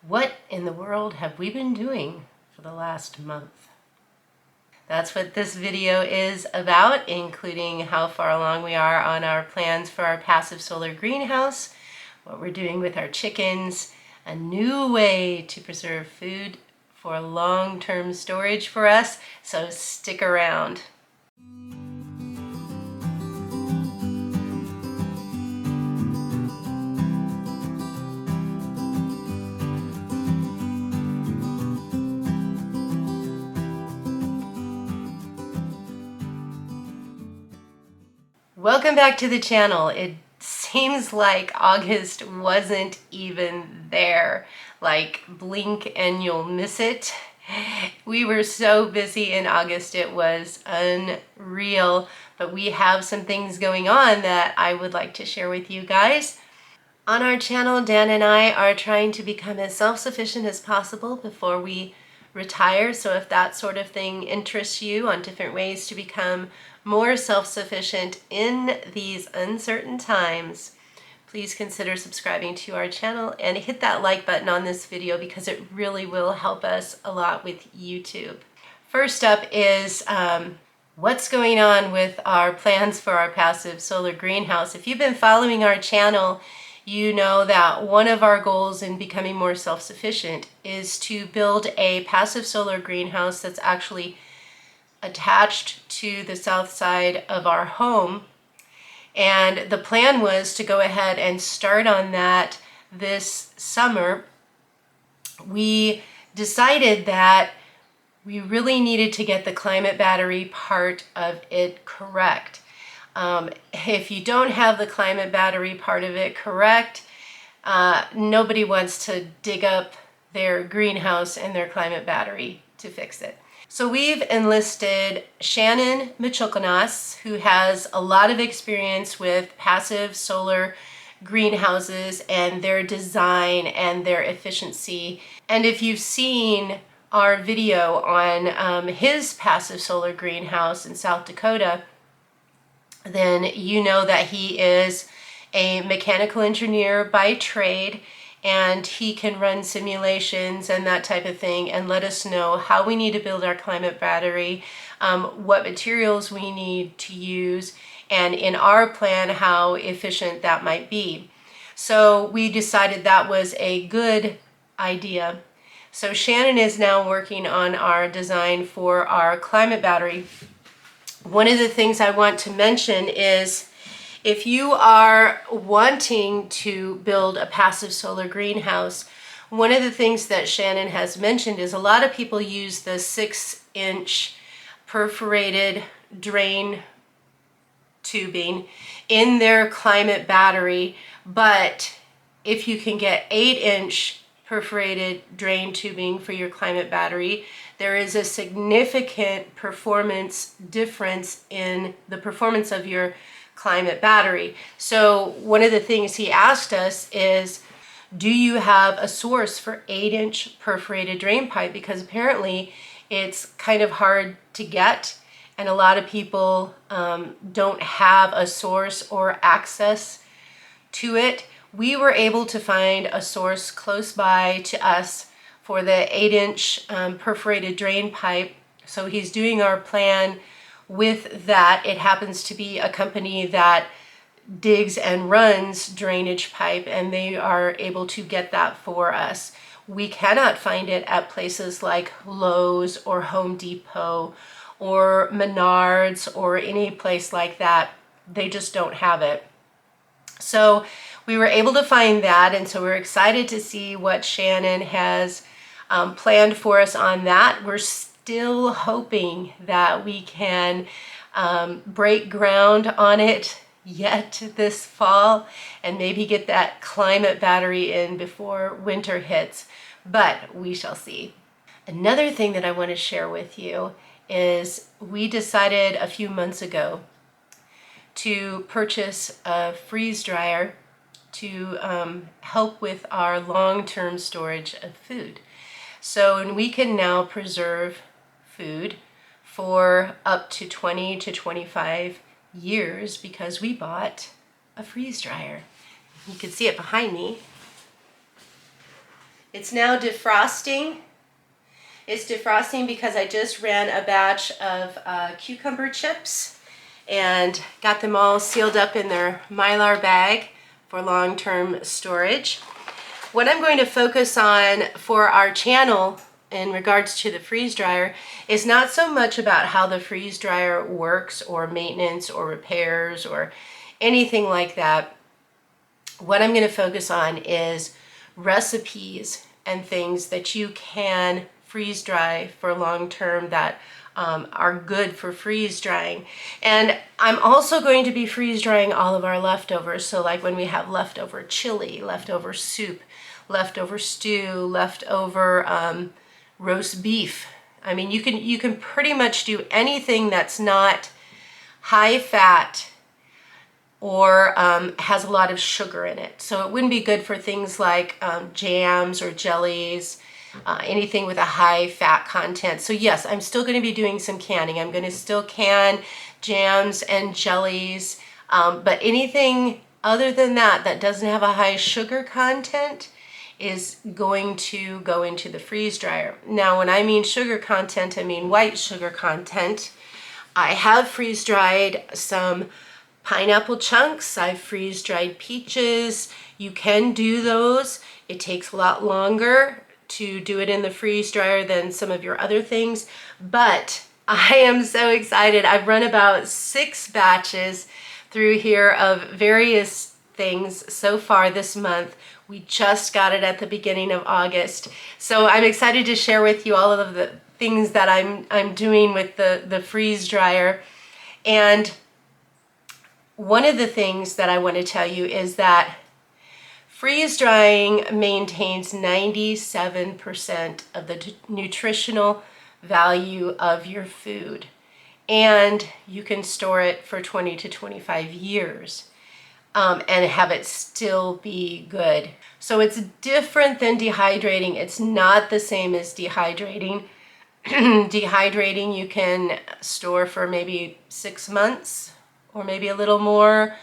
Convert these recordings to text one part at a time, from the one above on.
What in the world have we been doing for the last month? That's what this video is about, including how far along we are on our plans for our passive solar greenhouse, what we're doing with our chickens, a new way to preserve food for long-term storage for us, so stick around. Welcome back to the channel. It seems like August wasn't even there. Like, blink and you'll miss it. We were so busy in August, it was unreal. But we have some things going on that I would like to share with you guys. On our channel, Dan and I are trying to become as self-sufficient as possible before we retire. So if that sort of thing interests you, on different ways to become more self-sufficient in these uncertain times, please consider subscribing to our channel and hit that like button on this video because it really will help us a lot with YouTube. First up is what's going on with our plans for our passive solar greenhouse. If you've been following our channel, you know that one of our goals in becoming more self-sufficient is to build a passive solar greenhouse that's actually attached to the south side of our home. And the plan was to go ahead and start on that this summer. We decided that we really needed to get the climate battery part of it correct. If you don't have the climate battery part of it correct, nobody wants to dig up their greenhouse and their climate battery to fix it. So we've enlisted Shannon Michokanas, who has a lot of experience with passive solar greenhouses and their design and their efficiency. And if you've seen our video on his passive solar greenhouse in South Dakota, then you know that he is a mechanical engineer by trade, and he can run simulations and that type of thing and let us know how we need to build our climate battery, what materials we need to use, and in our plan how efficient that might be. So we decided that was a good idea. So Shannon is now working on our design for our climate battery. One of the things I want to mention is if you are wanting to build a passive solar greenhouse, one of the things that Shannon has mentioned is a lot of people use the 6-inch perforated drain tubing in their climate battery, but if you can get 8-inch perforated drain tubing for your climate battery, there is a significant performance difference in the performance of your climate battery. So one of the things he asked us is, do you have a source for 8-inch perforated drain pipe? Because apparently it's kind of hard to get, and a lot of people don't have a source or access to it. We were able to find a source close by to us for the 8-inch perforated drain pipe. So he's doing our plan with that. It happens to be a company that digs and runs drainage pipe, and they are able to get that for us. We cannot find it at places like Lowe's or Home Depot or Menards or any place like that. They just don't have it. So we were able to find that, and so we're excited to see what Shannon has planned for us on that. We're still hoping that we can break ground on it yet this fall and maybe get that climate battery in before winter hits, but we shall see. Another thing that I want to share with you is we decided a few months ago to purchase a freeze dryer to help with our long-term storage of food. So we can now preserve food for up to 20 to 25 years because we bought a freeze dryer. You can see it behind me. It's now defrosting. It's defrosting because I just ran a batch of cucumber chips and got them all sealed up in their Mylar bag for long-term storage. What I'm going to focus on for our channel in regards to the freeze dryer is not so much about how the freeze dryer works or maintenance or repairs or anything like that. What I'm going to focus on is recipes and things that you can freeze dry for long term that are good for freeze drying. And I'm also going to be freeze drying all of our leftovers. So like when we have leftover chili, leftover soup, leftover stew, leftover roast beef. I mean, you can pretty much do anything that's not high fat or has a lot of sugar in it. So it wouldn't be good for things like jams or jellies, anything with a high fat content. So yes, I'm still going to be doing some canning. I'm going to still can jams and jellies, but anything other than that that doesn't have a high sugar content is going to go into the freeze dryer. Now, when I mean sugar content, I mean white sugar content. I have freeze dried some pineapple chunks. I've freeze dried peaches. You can do those. It takes a lot longer to do it in the freeze dryer than some of your other things, but I am so excited. I've run about 6 batches through here of various things so far this month. We just got it at the beginning of August. So I'm excited to share with you all of the things that I'm doing with the freeze dryer. And one of the things that I want to tell you is that freeze drying maintains 97% of the nutritional value of your food, and you can store it for 20 to 25 years and have it still be good. So it's different than dehydrating. It's not the same as dehydrating. Dehydrating you can store for maybe 6 months or maybe a little more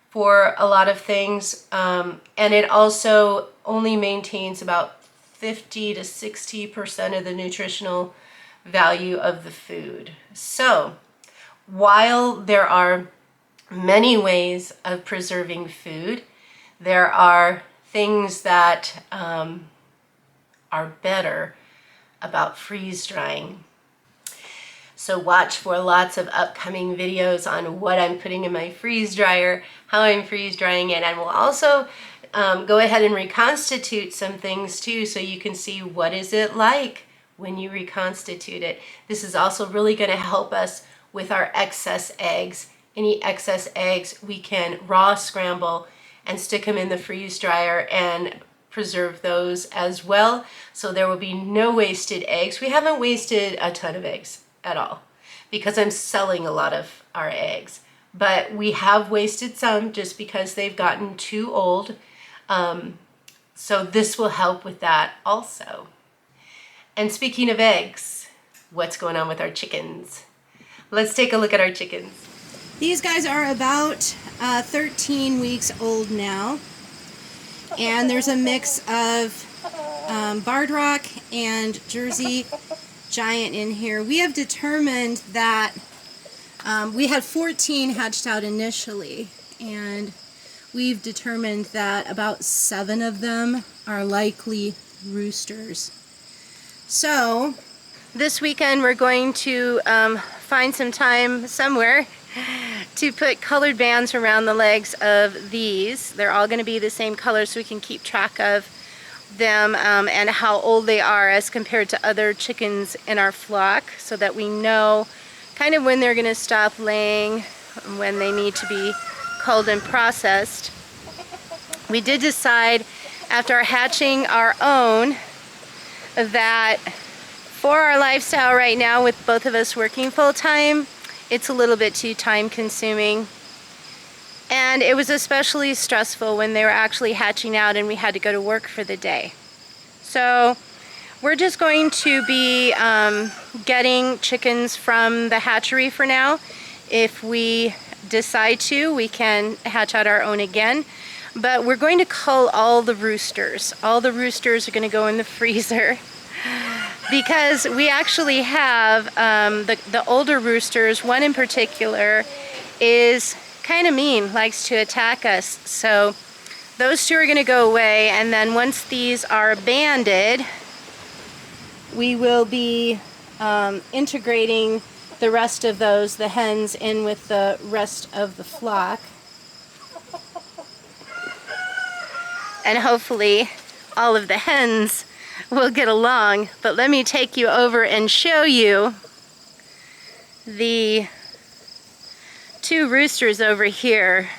for a lot of things, and it also only maintains about 50 to 60% of the nutritional value of the food. So while there are many ways of preserving food, there are things that are better about freeze drying. So watch for lots of upcoming videos on what I'm putting in my freeze dryer, how I'm freeze drying it, and we'll also go ahead and reconstitute some things too, so you can see what is it like when you reconstitute it. This is also really going to help us with our excess eggs. Any excess eggs we can raw scramble and stick them in the freeze dryer and preserve those as well. So there will be no wasted eggs. We haven't wasted a ton of eggs at all because I'm selling a lot of our eggs, but we have wasted some just because they've gotten too old. So this will help with that also. And speaking of eggs, what's going on with our chickens? Let's take a look at our chickens. These guys are about 13 weeks old now, and there's a mix of Barred Rock and Jersey Giant in here. We have determined that we had 14 hatched out initially, and we've determined that about 7 of them are likely roosters. So this weekend we're going to find some time somewhere to put colored bands around the legs of these. They're all going to be the same color so we can keep track of them and how old they are as compared to other chickens in our flock, so that we know kind of when they're going to stop laying, when they need to be culled and processed. We did decide after hatching our own that for our lifestyle right now, with both of us working full-time, it's a little bit too time-consuming. And it was especially stressful when they were actually hatching out and we had to go to work for the day. So we're just going to be getting chickens from the hatchery for now. If we decide to, we can hatch out our own again. But we're going to cull all the roosters. All the roosters are going to go in the freezer because we actually have the older roosters. One in particular is kind of mean, likes to attack us. So those two are going to go away, and then once these are banded, we will be integrating the rest of those, the hens, in with the rest of the flock. And hopefully all of the hens will get along. But let me take you over and show you the two roosters over here.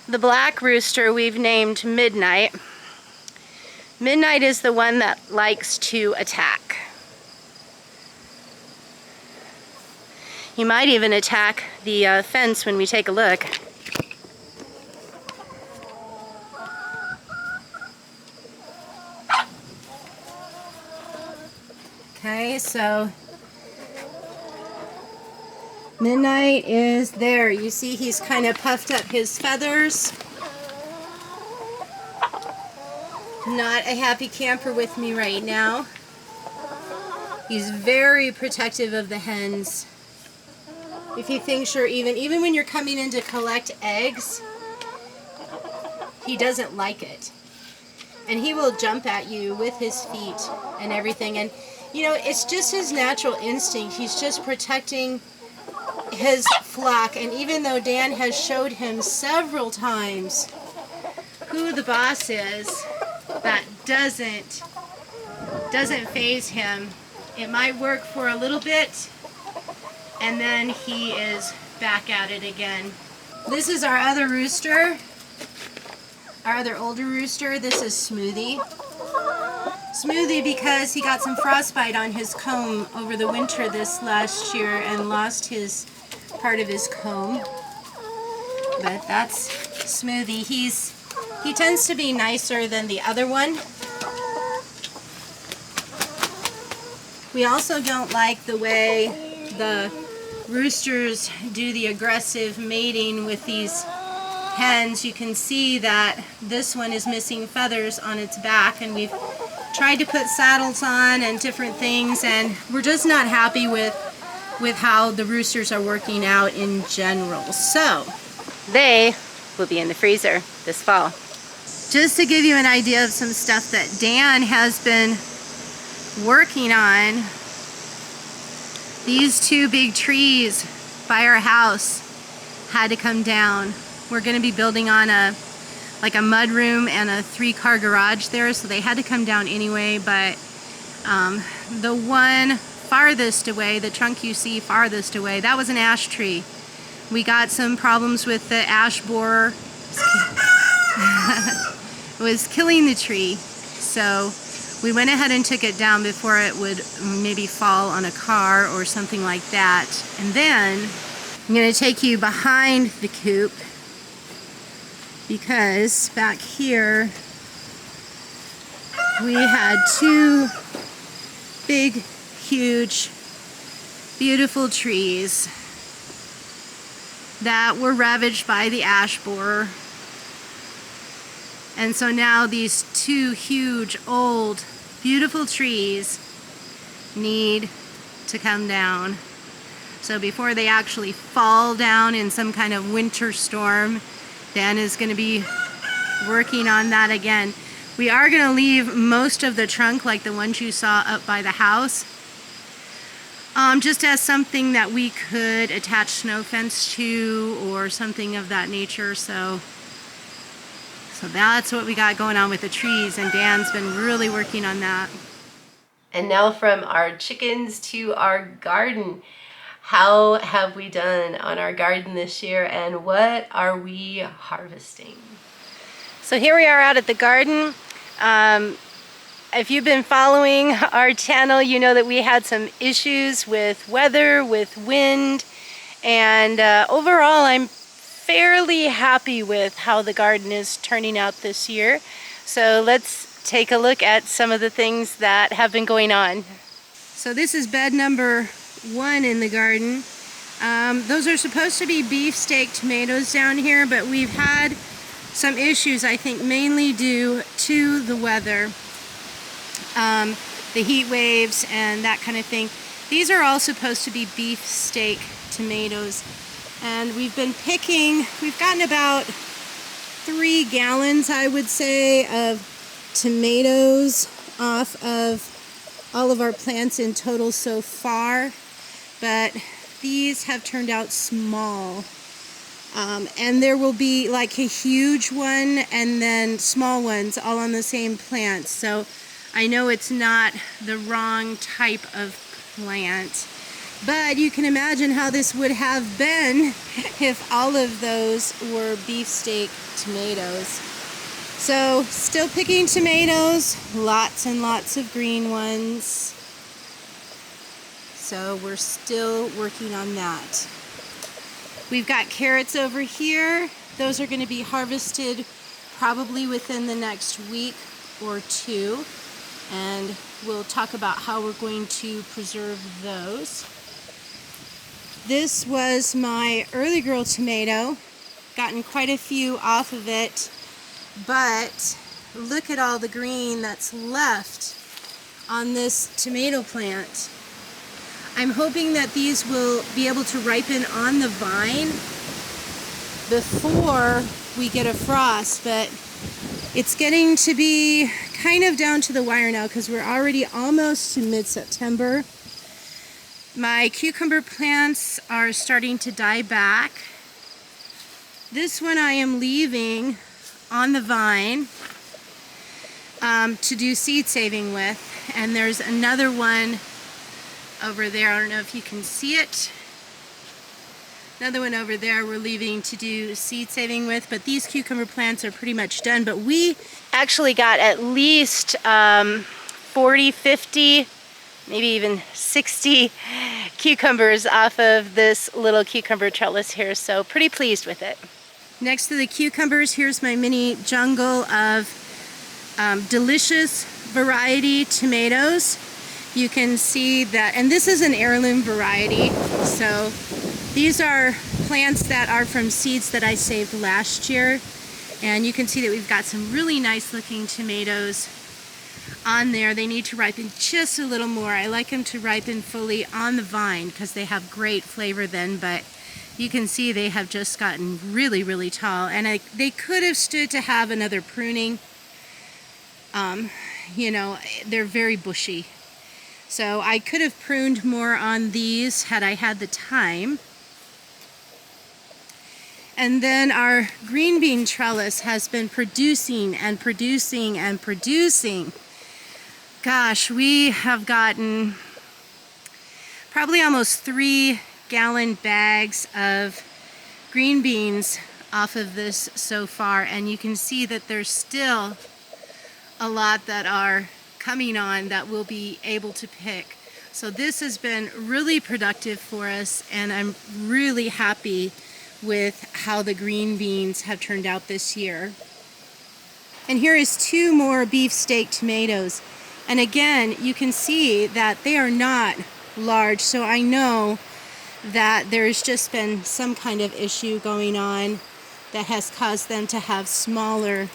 The black rooster we've named Midnight. Midnight is the one that likes to attack. He might even attack the fence when we take a look. Okay, so Midnight is there. You see he's kind of puffed up his feathers. Not a happy camper with me right now. He's very protective of the hens. If he thinks you're even when you're coming in to collect eggs, he doesn't like it. And he will jump at you with his feet and everything. And you know, it's just his natural instinct. He's just protecting his flock. And even though Dan has showed him several times who the boss is, that doesn't faze him. It might work for a little bit, and then he is back at it again. This is our other rooster, our other older rooster. This is Smoothie. Smoothie because he got some frostbite on his comb over the winter this last year and lost his part of his comb. But that's Smoothie. He tends to be nicer than the other one. We also don't like the way the roosters do the aggressive mating with these hens. You can see that this one is missing feathers on its back, and we've tried to put saddles on and different things, and we're just not happy with how the roosters are working out in general. So they will be in the freezer this fall. Just to give you an idea of some stuff that Dan has been working on, these two big trees by our house had to come down. We're going to be building on like a mud room and a 3-car garage there, so they had to come down anyway. But the one farthest away, the trunk you see farthest away, that was an ash tree. We got some problems with the ash borer. It was killing the tree, so we went ahead and took it down before it would maybe fall on a car or something like that. And then I'm going to take you behind the coop, because back here we had two big, huge, beautiful trees that were ravaged by the ash borer. And so now these two huge, old, beautiful trees need to come down. So before they actually fall down in some kind of winter storm, Dan is going to be working on that again. We are going to leave most of the trunk, like the ones you saw up by the house, just as something that we could attach snow fence to or something of that nature. So that's what we got going on with the trees, and Dan's been really working on that. And now from our chickens to our garden. How have we done on our garden this year, and what are we harvesting? So here we are out at the garden. If you've been following our channel, you know that we had some issues with weather, with wind, and overall I'm fairly happy with how the garden is turning out this year. So let's take a look at some of the things that have been going on. So this is bed number 1 in the garden. Those are supposed to be beefsteak tomatoes down here, but we've had some issues, I think mainly due to the weather, the heat waves and that kind of thing. These are all supposed to be beefsteak tomatoes, and we've gotten about 3 gallons, I would say, of tomatoes off of all of our plants in total so far, but these have turned out small. And there will be like a huge one and then small ones all on the same plant. So I know it's not the wrong type of plant, but you can imagine how this would have been if all of those were beefsteak tomatoes. So still picking tomatoes, lots and lots of green ones. So we're still working on that. We've got carrots over here. Those are going to be harvested probably within the next week or 2. And we'll talk about how we're going to preserve those. This was my early girl tomato. Gotten quite a few off of it. But look at all the green that's left on this tomato plant. I'm hoping that these will be able to ripen on the vine before we get a frost, but it's getting to be kind of down to the wire now because we're already almost to mid-September. My cucumber plants are starting to die back. This one I am leaving on the vine to do seed saving with, and there's another one over there. I don't know if you can see it. Another one over there we're leaving to do seed saving with, but these cucumber plants are pretty much done. But we actually got at least 40, 50, maybe even 60 cucumbers off of this little cucumber trellis here, so pretty pleased with it. Next to the cucumbers, here's my mini jungle of delicious variety tomatoes. You can see that, and this is an heirloom variety, so these are plants that are from seeds that I saved last year, and you can see that we've got some really nice looking tomatoes on there. They need to ripen just a little more. I like them to ripen fully on the vine because they have great flavor then, but you can see they have just gotten really, really tall, and they could have stood to have another pruning. You know, they're very bushy. So I could have pruned more on these had I had the time. And then our green bean trellis has been producing and producing and producing. Gosh, we have gotten probably almost 3-gallon bags of green beans off of this so far, and you can see that there's still a lot that are coming on that we'll be able to pick. So this has been really productive for us, and I'm really happy with how the green beans have turned out this year. And here is 2 more beefsteak tomatoes, and again you can see that they are not large, so I know that there's just been some kind of issue going on that has caused them to have smaller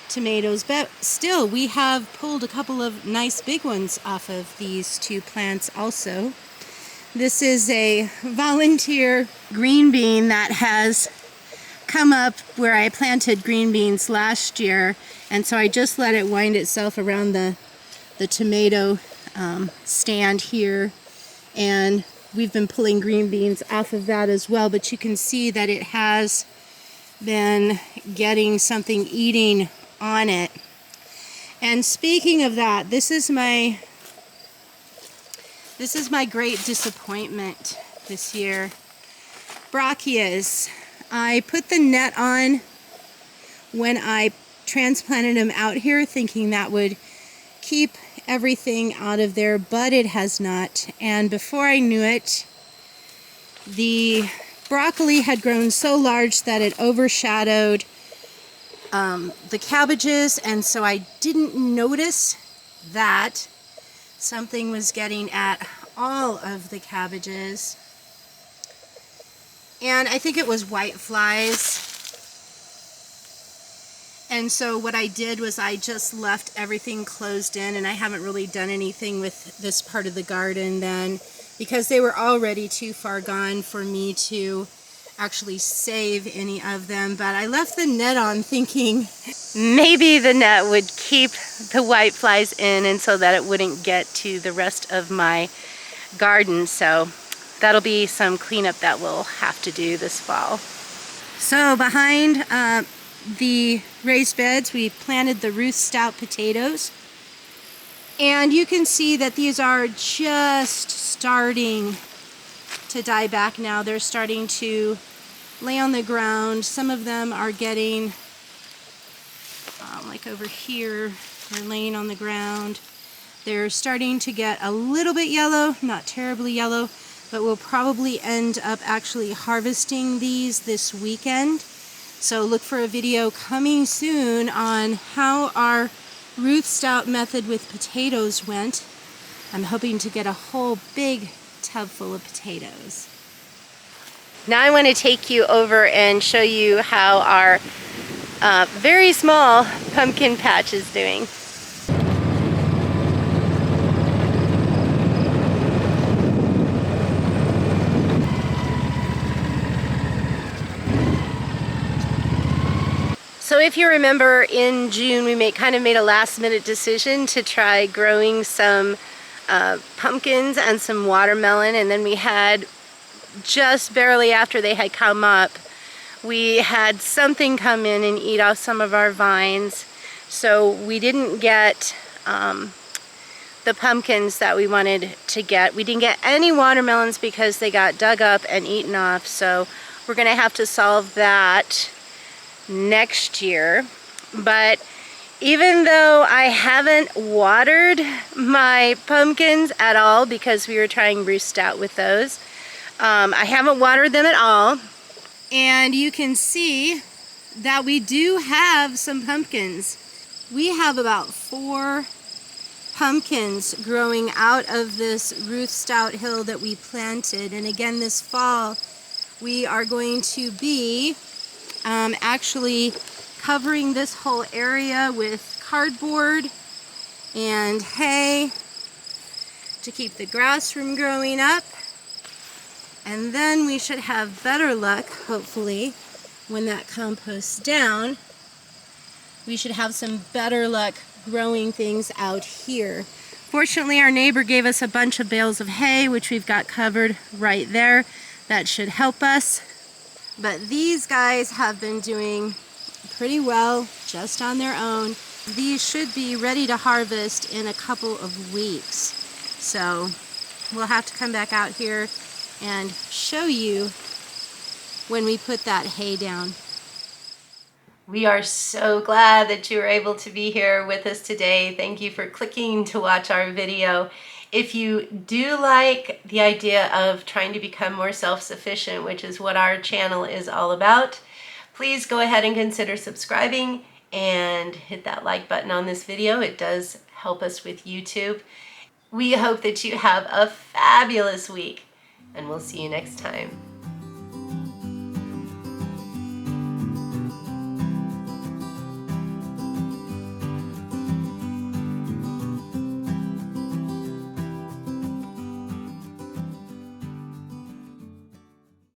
tomatoes, but still we have pulled a couple of nice big ones off of these 2 plants also. This is a volunteer green bean that has come up where I planted green beans last year, and so I just let it wind itself around the tomato stand here, and we've been pulling green beans off of that as well, but you can see that it has been getting something eating on it. And speaking of that, this is my great disappointment this year. Brachias. I put the net on when I transplanted them out here, thinking that would keep everything out of there, but it has not. And before I knew it, the broccoli had grown so large that it overshadowed the cabbages, and so I didn't notice that something was getting at all of the cabbages. And I think it was white flies. And so what I did was I just left everything closed in, and I haven't really done anything with this part of the garden then, because they were already too far gone for me to actually save any of them. But I left the net on thinking maybe the net would keep the white flies in and so that it wouldn't get to the rest of my garden. So that'll be some cleanup that we'll have to do this fall. So behind the raised beds, we planted the Ruth Stout potatoes. And you can see that these are just starting to die back now. They're starting to lay on the ground. Some of them are getting, like over here, they're laying on the ground. They're starting to get a little bit yellow, not terribly yellow, but we'll probably end up actually harvesting these this weekend. So look for a video coming soon on how our Ruth Stout method with potatoes went. I'm hoping to get a whole big tub full of potatoes. Now I want to take you over and show you how our very small pumpkin patch is doing. So if you remember, in June we kind of made a last-minute decision to try growing some pumpkins and some watermelon, and then we had, just barely after they had come up, we had something come in and eat off some of our vines. So we didn't get the pumpkins that we wanted to get. We didn't get any watermelons because they got dug up and eaten off. So we're gonna have to solve that next year. But even though I haven't watered my pumpkins at all because we were trying Ruth Stout with those, I haven't watered them at all. And you can see that we do have some pumpkins. We have about 4 pumpkins growing out of this Ruth Stout hill that we planted. And again, this fall we are going to be actually covering this whole area with cardboard and hay to keep the grass from growing up. And then we should have better luck, hopefully, when that compost's down. We should have some better luck growing things out here. Fortunately, our neighbor gave us a bunch of bales of hay, which we've got covered right there. That should help us. But these guys have been doing pretty well just on their own. These should be ready to harvest in a couple of weeks. So we'll have to come back out here and show you when we put that hay down. We are so glad that you were able to be here with us today. Thank you for clicking to watch our video. If you do like the idea of trying to become more self-sufficient, which is what our channel is all about, please go ahead and consider subscribing and hit that like button on this video. It does help us with YouTube. We hope that you have a fabulous week, and we'll see you next time.